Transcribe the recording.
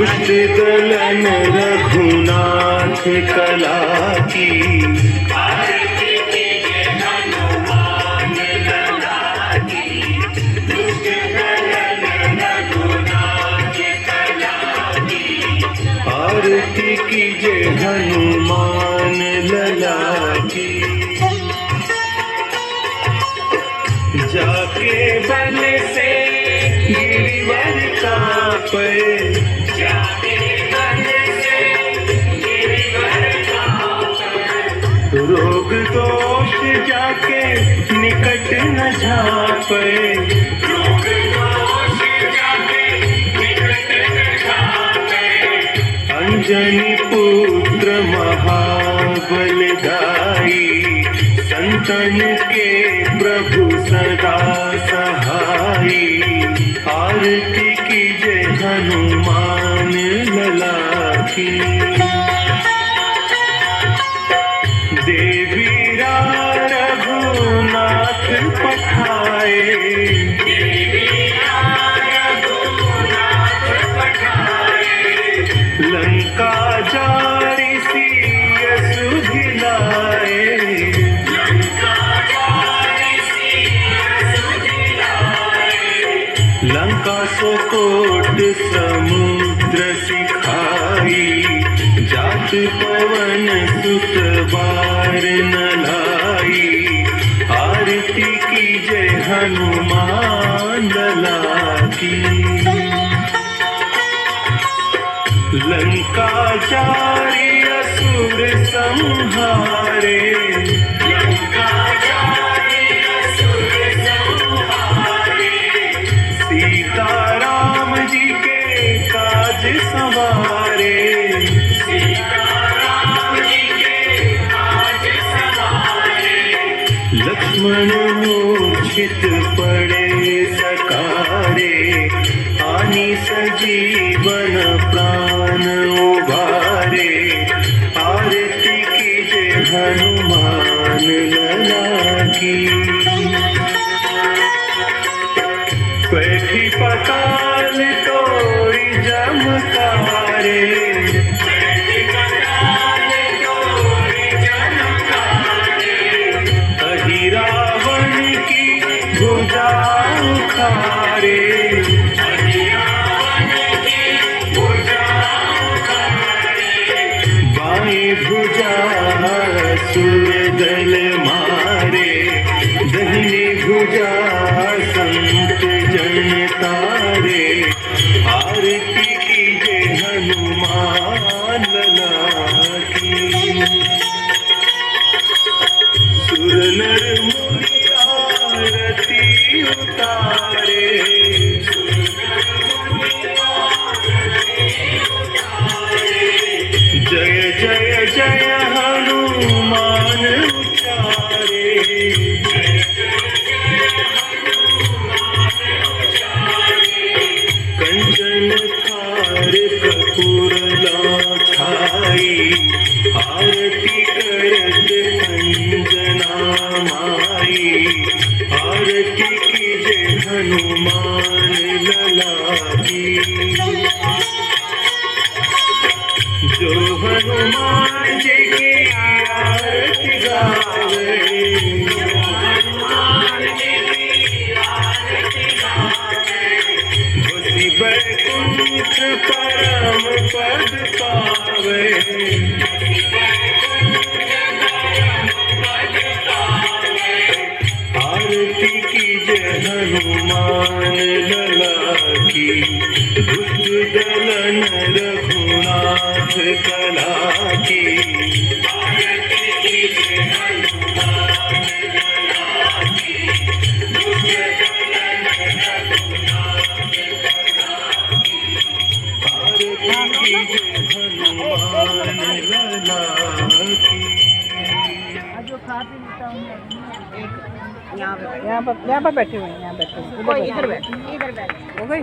दुष्ट दलन रघुनाथ कला की। आरती कीजिए हनुमान लला की। दुष्ट दलन रघुनाथ कला की। आरती कीजिए हनुमान लला की। जाके बन से गिरिवर कांपे। जाके बन से गिरिवर कांपे। रोग दोष जाके निकट न झांपे। रोग दोष जाके निकट न झांपे। अंजनी पुत्र महाबलदाई। संतन के प्रभु सदा सहाई। आरती कीजिए हनुमान लला की। देवीरा रघुनाथ पठाए। देवीरा रघुनाथ पठाए। लंका जारी सिय सुधिलाए। लंका सो कोट समुद्र सिखाई। जात पवन सुत बार न लाई। आरती कीजिए हनुमान लला की। लंका जारी असुर संहारे। लंका जारी असुर संहारे। सीता राम जी के काज संवारे। सीता राम जी के काज संवारे। लक्ष्मण मूर्छित पड़े सकारे। आनी सजीवन प्राण उबारे। आरती कीजिए हनुमान लला की। बैठी पताल तोरी जमकारे। बैठी पताल तोरी जमकारे। कही रावण की भुजा उखारे। कही रावण की भुजा उखारे। बाएं भुजा असुर दल मारे। दाहिनी भुजा संत जन तारे। आरती कीजिए हनुमान लला की। सुर नर मुनि आरती उतारे। सुर नर मुनि आरती उतारे। जय जय जय हनुमान उचारे। कंचन थार कपूर लाछाई। आरती करत कंजना माई। आरती कीजिए हनुमान लला की। जो हनुमान जी की आरती गावे। हनुमान जी की आरती गावे। बसी बैकुंठ परम पद पावे। आरती कीजिए हनुमान लला की। दुष्ट दलन रघुनाथ कला की। आरती कीजिए हनुमान लला की। दुष्ट दलन रघुनाथ कला की। आरती कीजिए हनुमान लला की। यहाँ पर बैठे हुए हैं, यहाँ बैठे हुए हैं। इधर बैठ, हो गई।